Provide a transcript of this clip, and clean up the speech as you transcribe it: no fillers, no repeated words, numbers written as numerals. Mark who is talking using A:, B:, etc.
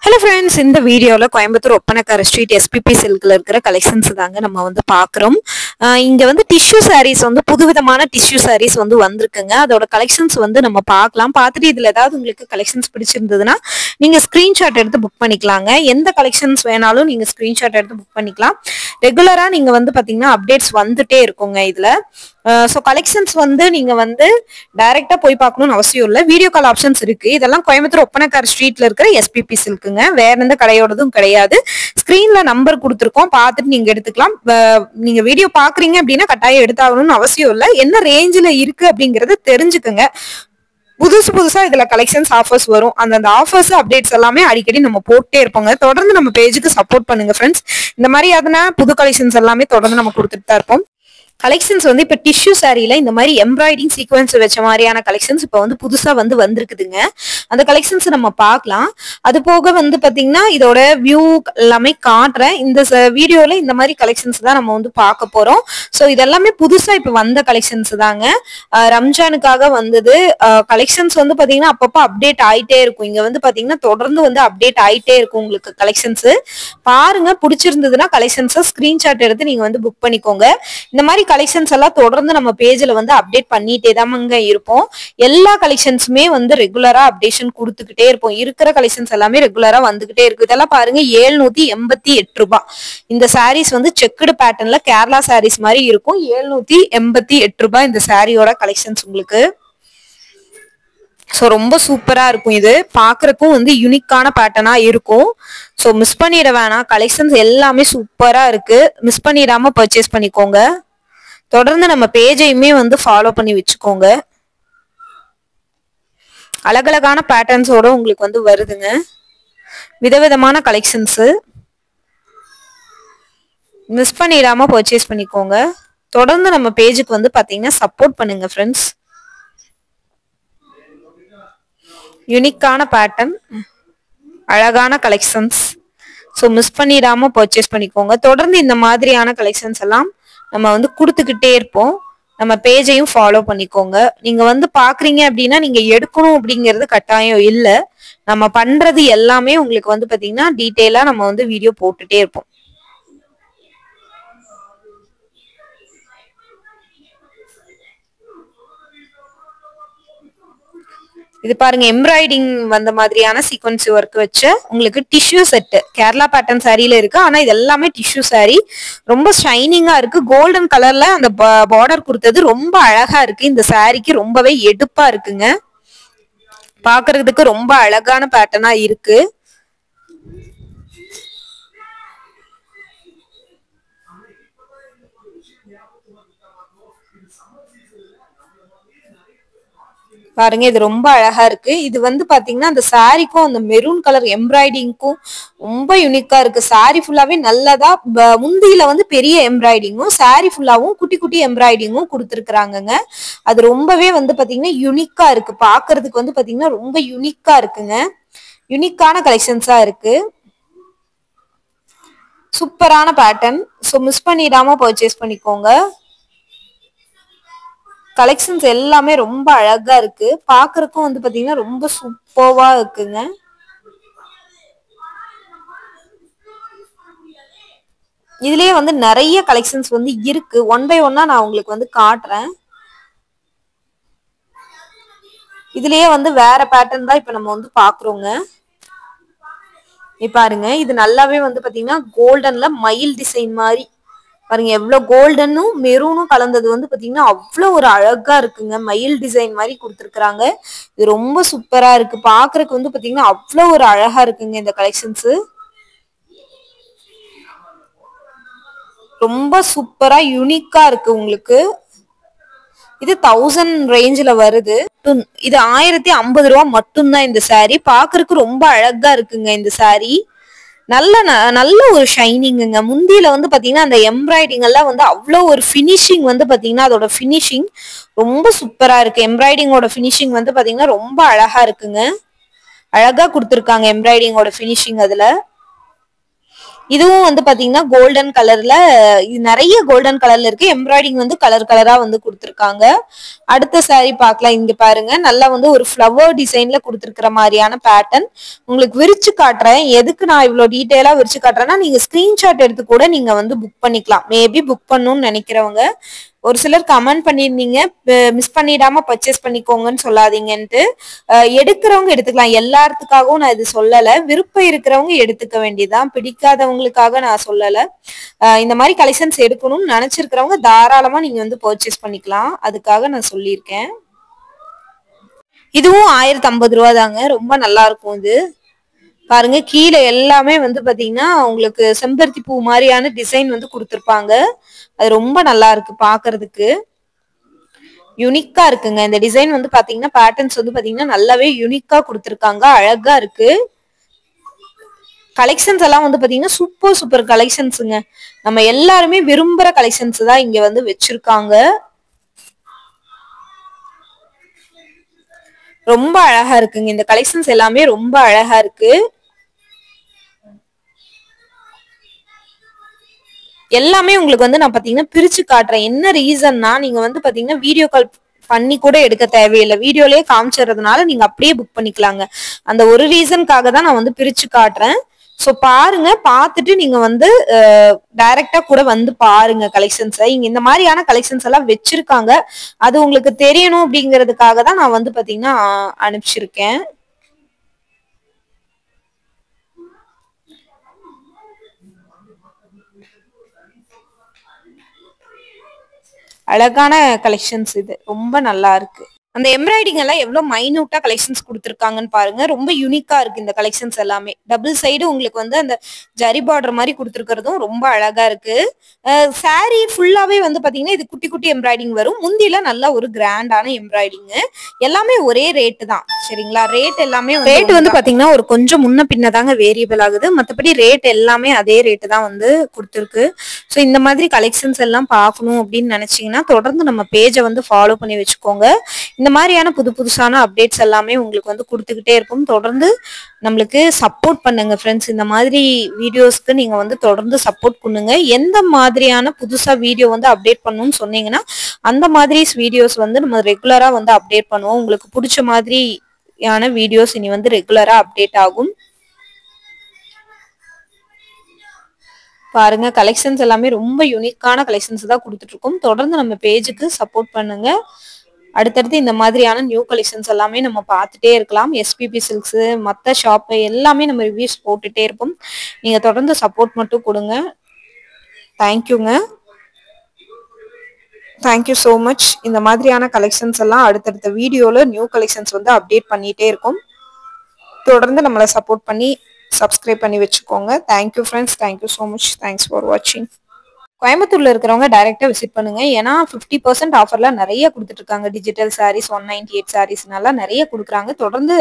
A: Hello friends, இந்த வீடியோல Coimbatore Oppanakara street SPP சில்க்ல இருக்கிற கலெக்ஷன்ஸ் தாங்க நம்ம வந்து பார்க்குறோம். இங்க வந்து டிஷ்யூ சாரீஸ் வந்து புதுவிதமான டிஷ்யூ சாரீஸ் வந்து வந்திருக்குங்க. அதோட கலெக்ஷன்ஸ் வந்து நம்ம பார்க்கலாம். பார்த்துட்டு இதுல ஏதாவது உங்களுக்கு கலெக்ஷன்ஸ் பிடிச்சிருந்ததுன்னா நீங்க ஸ்கிரீன்ஷாட் எடுத்து புக் பண்ணிக்கலாங்க. எந்த கலெக்ஷன்ஸ் வேணாலும் நீங்க ஸ்கிரீன்ஷாட் எடுத்து புக் பண்ணிக்கலாம். ரெகுலரா நீங்க வந்து பாத்தீங்கன்னா அப்டேட்ஸ் வந்துட்டே இருக்குங்க இதுல. ஸோ கலெக்ஷன்ஸ் வந்து நீங்க வந்து டைரக்டா போய் பார்க்கணும்னு அவசியம் இல்லை. வீடியோ கால் ஆப்ஷன்ஸ் இருக்கு. இதெல்லாம் கோயம்புத்தூர் ஒப்பனக்கார ஸ்ட்ரீட்ல இருக்கிற SPP சில்க்குங்க. வேற எந்த கடையோடதும் கிடையாது. ஸ்கிரீன்ல நம்பர் கொடுத்துருக்கோம், பார்த்துட்டு நீங்க எடுத்துக்கலாம். நீங்க வீடியோ பாக்குறீங்க அப்படின்னா கட்டாயம் எடுத்தாகணும்னு அவசியம் இல்லை. என்ன ரேஞ்சில் இருக்கு அப்படிங்கறத தெரிஞ்சுக்கோங்க. புதுசா இதுல கலெக்ஷன்ஸ் ஆஃபர்ஸ் வரும். அந்த ஆஃபர்ஸ் அப்டேட்ஸ் எல்லாமே அடிக்கடி நம்ம போட்டே இருப்போங்க. தொடர்ந்து நம்ம பேஜுக்கு சப்போர்ட் பண்ணுங்க ஃப்ரெண்ட்ஸ். இந்த மாதிரி அதனால புது கலெக்ஷன்ஸ் எல்லாமே தொடர்ந்து நம்ம கொடுத்துட்டு தான் இருப்போம். கலெக்ஷன்ஸ் வந்து இப்ப டிஷ்யூ சாரியில இந்த மாதிரி எம்ப்ராய்டிங் சீக்வன்ஸ் வச்ச மாதிரியான கலெக்ஷன்ஸ் இப்ப வந்து புதுசா வந்து வந்திருக்குதுங்க. அந்த கலெக்ஷன்ஸ் நம்ம பார்க்கலாம். அது போக வந்து பாத்தீங்கன்னா இதோட வியூ எல்லாமே காட்டுறேன். இந்த வீடியோல இந்த மாதிரி கலெக்ஷன்ஸ் தான் நம்ம வந்து பார்க்க போறோம். ஸோ இதெல்லாமே புதுசா இப்ப வந்த கலெக்ஷன்ஸ் தாங்க. ரம்ஜானுக்காக வந்தது. கலெக்ஷன்ஸ் வந்து பாத்தீங்கன்னா அப்பப்போ அப்டேட் ஆயிட்டே இருக்கும். இங்க வந்து பாத்தீங்கன்னா தொடர்ந்து வந்து அப்டேட் ஆயிட்டே இருக்கும் உங்களுக்கு கலெக்ஷன்ஸ். பாருங்க, பிடிச்சிருந்ததுன்னா கலெக்ஷன்ஸை ஸ்கிரீன்ஷாட் எடுத்து நீங்க வந்து புக் பண்ணிக்கோங்க. இந்த மாதிரி கலெக்ஷன்ஸ் எல்லாம் தொடர்ந்து நம்ம பேஜ்ல வந்து அப்டேட் பண்ணிட்டே தாங்க இருப்போம். எல்லா கலெக்ஷன்ஸுமே வந்து ரெகுலரா அப்டேஷன் கொடுத்துக்கிட்டே இருப்போம். இருக்கிற கலெக்ஷன்ஸ் எல்லாமே ரெகுலரா வந்துகிட்டே இருக்கு. இதெல்லாம் பாருங்க, 788 ரூபாய். இந்த சாரீஸ் வந்து செக்குடு பேட்டர்ன்ல கேரளா சாரீஸ் மாதிரி இருக்கும். 788 ரூபாய் இந்த சாரியோட கலெக்ஷன்ஸ் உங்களுக்கு. ஸோ ரொம்ப சூப்பரா இருக்கும். இது பாக்குறதுக்கும் வந்து யூனிக்கான பேட்டர்னா இருக்கும். ஸோ மிஸ் பண்ணிட வேணாம். கலெக்ஷன்ஸ் எல்லாமே சூப்பரா இருக்கு. மிஸ் பண்ணிடாம பர்ச்சேஸ் பண்ணிக்கோங்க. தொடர்ந்து நம்ம பேஜையுமே வந்து ஃபாலோ பண்ணி வச்சுக்கோங்க. அழகழகான பேட்டர்ன்ஸோட உங்களுக்கு வந்து வருதுங்க. விதவிதமான கலெக்ஷன்ஸ். மிஸ் பண்ணிடாம பர்ச்சேஸ் பண்ணிக்கோங்க. தொடர்ந்து நம்ம பேஜுக்கு வந்து பாத்தீங்கன்னா சப்போர்ட் பண்ணுங்க ஃப்ரெண்ட்ஸ். யூனிக்கான பேட்டர்ன், அழகான கலெக்ஷன்ஸ். ஸோ மிஸ் பண்ணிடாம பர்ச்சேஸ் பண்ணிக்கோங்க. தொடர்ந்து இந்த மாதிரியான கலெக்ஷன்ஸ் எல்லாம் நம்ம வந்து கொடுத்துக்கிட்டே இருப்போம். நம்ம பேஜையும் ஃபாலோ பண்ணிக்கோங்க. நீங்க வந்து பாக்குறீங்க அப்படின்னா நீங்க எடுக்கணும் அப்படிங்கிறது கட்டாயம் இல்லை. நம்ம பண்றது எல்லாமே உங்களுக்கு வந்து பாத்தீங்கன்னா டீட்டெயிலா நம்ம வந்து வீடியோ போட்டுட்டே இருப்போம். இது பாருங்க, எம்ப்ராய்டிங் வந்த மாதிரியான சீக்வன்ஸ் ஒர்க் வச்ச உங்களுக்கு டிஷ்யூ செட் கேரளா பேட்டர்ன் சாரியில இருக்கு. ஆனா இது எல்லாமே டிஷ்யூ சாரி. ரொம்ப ஷைனிங்கா இருக்கு. கோல்டன் கலர்ல அந்த பார்டர் கொடுத்தது ரொம்ப அழகா இருக்கு. இந்த சாரிக்கு ரொம்பவே எடுப்பா இருக்குங்க. பாக்குறதுக்கு ரொம்ப அழகான பேட்டர்னா இருக்கு. பாருங்க, இது ரொம்ப அழகா இருக்கு. இது வந்து பாத்தீங்கன்னா அந்த சாரிக்கும் அந்த மெரூன் கலர் எம்ப்ராய்டிங்க்கும் ரொம்ப யூனிக்கா இருக்கு. சாரி ஃபுல்லாவே நல்லதா முந்தியில வந்து பெரிய எம்ப்ராய்டிங்கும் சாரி ஃபுல்லாவும் குட்டி குட்டி எம்ப்ராய்டிங்கும் கொடுத்துருக்காங்கங்க. அது ரொம்பவே வந்து பாத்தீங்கன்னா யூனிக்கா இருக்கு. பாக்குறதுக்கு வந்து பாத்தீங்கன்னா ரொம்ப யூனிக்கா இருக்குங்க. யூனிக்கான கலெக்ஷன்ஸா இருக்கு. சூப்பரான பேட்டர்ன். ஸோ மிஸ் பண்ணிடாம பர்ச்சேஸ் பண்ணிக்கோங்க. கலெக்ஷன்ஸ் எல்லாமே ரொம்ப அழகா இருக்கு. பாக்குறதுக்கும் வந்து பாத்தீங்கன்னா ரொம்ப சூப்பர்வா இருக்குங்க. இதுலயே வந்து நிறைய கலெக்ஷன்ஸ் வந்து இருக்கு. ஒன் பை ஒன்னா நான் உங்களுக்கு வந்து காட்டுறேன். இதுலயே வந்து வேற பேட்டர்ன் தான் இப்ப நம்ம வந்து பாக்குறோங்க. பாருங்க, இது நல்லாவே வந்து பாத்தீங்கன்னா கோல்டன்ல மயில் டிசைன் மாதிரி பாருங்க. எவ்வளவு கோல்டனும் மெரூனும் கலந்தது வந்து பாத்தீங்கன்னா அவ்வளவு ஒரு அழகா இருக்குங்க. மயில் டிசைன் மாதிரி கொடுத்துருக்காங்க. இது ரொம்ப சூப்பரா இருக்கு. பாக்குறதுக்கு வந்து பாத்தீங்கன்னா அவ்வளவு ஒரு அழகா இருக்குங்க. இந்த கலெக்ஷன்ஸ் ரொம்ப சூப்பரா யூனிக்கா இருக்கு உங்களுக்கு. இது 1000 ரேஞ்சில வருது. இது 1050 ரூபாய் மட்டும்தான் இந்த சாரி. பாக்குறதுக்கு ரொம்ப அழகா இருக்குங்க இந்த சாரி. நல்ல ஒரு ஷைனிங்குங்க. முந்தியில வந்து பாத்தீங்கன்னா அந்த எம்ப்ராய்டிங் எல்லாம் வந்து அவ்வளவு ஒரு பினிஷிங் வந்து பாத்தீங்கன்னா அதோட பினிஷிங் ரொம்ப சூப்பரா இருக்கு. எம்ப்ராய்டிங்கோட பினிஷிங் வந்து பாத்தீங்கன்னா ரொம்ப அழகா இருக்குங்க. அழகா கொடுத்துருக்காங்க எம்ப்ராய்டிங்கோட பினிஷிங். அதுல இதுவும் வந்து பாத்தீங்கன்னா கோல்டன் கலர்ல, இது நிறைய கோல்டன் கலர்ல இருக்கு. எம்ப்ராய்டிங் வந்து கலர் கலரா வந்து கொடுத்துருக்காங்க. அடுத்த saree பார்க்கலாம். இங்க பாருங்க, நல்லா வந்து ஒரு ஃப்ளவர் டிசைன்ல கொடுத்துருக்கிற மாதிரியான பேட்டர்ன். உங்களுக்கு விரிச்சு காட்டுறேன். எதுக்கு நான் இவ்வளவு டீட்டெயிலா விரிச்சு காட்டுறேன்னா, நீங்க ஸ்கிரீன்ஷாட் எடுத்து கூட நீங்க வந்து புக் பண்ணிக்கலாம். மேபி புக் பண்ணணும்னு நினைக்கிறவங்க. ஒரு சிலர் கமெண்ட் பண்ணியிருந்தீங்க, மிஸ் பண்ணிடாம பர்ச்சேஸ் பண்ணிக்கோங்கன்னு சொல்லாதீங்கன்ட்டு. எடுக்கிறவங்க எடுத்துக்கலாம். எல்லாத்துக்காகவும் நான் இது சொல்லல. விருப்பம் இருக்கிறவங்க எடுத்துக்க வேண்டியதான், பிடிக்காதவங்களுக்காக நான் சொல்லல. இந்த மாதிரி கலெக்ஷன்ஸ் எடுக்கணும்னு நினைச்சிருக்கிறவங்க தாராளமா நீங்க வந்து பர்ச்சேஸ் பண்ணிக்கலாம். அதுக்காக நான் சொல்லியிருக்கேன். இதுவும் 1050 ரூபா தாங்க. ரொம்ப நல்லா இருக்கும் இது. பாருங்க, கீழே எல்லாமே வந்து பாத்தீங்கன்னா உங்களுக்கு செம்பருத்தி பூ மாதிரியான டிசைன் வந்து கொடுத்துருப்பாங்க. அது ரொம்ப நல்லா இருக்கு பாக்குறதுக்கு. யூனிக்கா இருக்குங்க இந்த டிசைன் வந்து பாத்தீங்கன்னா, பேட்டர்ன்ஸ் வந்து பாத்தீங்கன்னா நல்லாவே யூனிக்கா கொடுத்துருக்காங்க. அழகா இருக்கு. கலெக்ஷன்ஸ் எல்லாம் வந்து பாத்தீங்கன்னா சூப்பர் சூப்பர் கலெக்ஷன்ஸுங்க. நம்ம எல்லாருமே விரும்புற கலெக்ஷன்ஸ் தான் இங்க வந்து வச்சிருக்காங்க. ரொம்ப அழகா இருக்குங்க. இந்த கலெக்ஷன்ஸ் எல்லாமே ரொம்ப அழகா இருக்கு. எல்லாமே உங்களுக்கு வந்து நான் பாத்தீங்கன்னா பிரிச்சு காட்டுறேன். என்ன ரீசன்னா, நீங்க வந்து பாத்தீங்கன்னா வீடியோ கால் பண்ணி கூட எடுக்க தேவையில்லை. வீடியோலயே காமிச்சறதுனால நீங்க அப்படியே புக் பண்ணிக்கலாங்க. அந்த ஒரு ரீசனுக்காக தான் நான் வந்து பிரிச்சு காட்டுறேன். சோ பாருங்க, பார்த்துட்டு நீங்க வந்து டைரக்டா கூட வந்து பாருங்க கலெக்ஷன்ஸை. இங்க இந்த மாதிரியான கலெக்ஷன்ஸ் எல்லாம் வச்சிருக்காங்க. அது உங்களுக்கு தெரியணும் அப்படிங்கிறதுக்காக தான் நான் வந்து பாத்தீங்கன்னா அனுப்பிச்சிருக்கேன். அழகான கலெக்ஷன்ஸ் இது. ரொம்ப நல்லா இருக்கு. அந்த எம்ப்ராய்டிங் எல்லாம் எவ்வளவு மைனூட்டா கலெக்ஷன்ஸ் கொடுத்துருக்காங்கன்னு பாருங்க. ரொம்ப யூனிக்கா இருக்கு இந்த கலெக்ஷன்ஸ் எல்லாமே. டபுள் சைடு உங்களுக்கு வந்து அந்த ஜரி பார்டர் மாதிரி கொடுத்துருக்கிறதும் ரொம்ப அழகா இருக்கு. சாரி ஃபுல்லாவே வந்து பாத்தீங்கன்னா இது குட்டி குட்டி எம்ப்ராய்டிங் வரும். முந்தில நல்லா ஒரு கிராண்டான எம்ப்ராய்டிங். எல்லாமே ஒரே ரேட்டு தான், சரிங்களா? ரேட் எல்லாமே ரேட் வந்து பாத்தீங்கன்னா ஒரு கொஞ்சம் முன்ன பின்னதாங்க வேரியபிள் ஆகுது. மற்றபடி ரேட் எல்லாமே அதே ரேட்டு தான் வந்து கொடுத்துருக்கு. ஸோ இந்த மாதிரி கலெக்ஷன்ஸ் எல்லாம் பார்க்கணும் அப்படின்னு நினைச்சீங்கன்னா தொடர்ந்து நம்ம பேஜை வந்து ஃபாலோ பண்ணி வச்சுக்கோங்க. இந்த மாதிரியான புது புதுசான அப்டேட்ஸ் எல்லாமே உங்களுக்கு வந்து கொடுத்துக்கிட்டே இருக்கும். தொடர்ந்து நம்மளுக்கு சப்போர்ட் பண்ணுங்க ஃப்ரெண்ட்ஸ். இந்த மாதிரி வீடியோஸ்க்கு நீங்க வந்து தொடர்ந்து சப்போர்ட் பண்ணுங்க. எந்த மாதிரியான புதுசா வீடியோ வந்து அப்டேட் பண்ணணும்னு சொன்னீங்கன்னா அந்த மாதிரி வீடியோஸ் வந்து நம்ம ரெகுலரா வந்து அப்டேட் பண்ணுவோம். உங்களுக்கு பிடிச்ச மாதிரியான வீடியோஸ் இனி வந்து ரெகுலரா அப்டேட் ஆகும். பாருங்க, கலெக்ஷன்ஸ் எல்லாமே ரொம்ப யூனிக்கான கலெக்ஷன்ஸ் தான் கொடுத்துட்டு இருக்கோம். தொடர்ந்து நம்ம பேஜுக்கு சப்போர்ட் பண்ணுங்க. அடுத்தடுத்து இந்த மாதிரியான நியூ கலெக்ஷன்ஸ் எல்லாமே நம்ம பார்த்துட்டே இருக்கலாம். எஸ்பிபி சில்க்ஸ், மற்ற ஷாப்பு எல்லாமே நம்ம ரிவ்யூஸ் போட்டுட்டே இருப்போம். நீங்க தொடர்ந்து சப்போர்ட் மட்டும் கொடுங்க. தேங்க்யூங்க. Thank you so much. இந்த மாதிரியான கலெக்ஷன்ஸ் எல்லாம் அடுத்தடுத்த வீடியோல நியூ கலெக்ஷன்ஸ் வந்து அப்டேட் பண்ணிட்டே இருக்கும். தொடர்ந்து நம்மளை சப்போர்ட் பண்ணி சப்ஸ்கிரைப் பண்ணி வச்சுக்கோங்க. Thank you friends. Thank you so much. Thanks for வாட்சிங். கோயம்புத்தூர்ல இருக்கிறவங்க டைரக்டா விசிட் பண்ணுங்க. ஏன்னா 50% ஆஃபர்ல நிறைய கொடுத்துட்டு இருக்காங்க. டிஜிட்டல் சாரீஸ் 198 சாரீஸ்னால நிறைய கொடுக்குறாங்க. தொடர்ந்து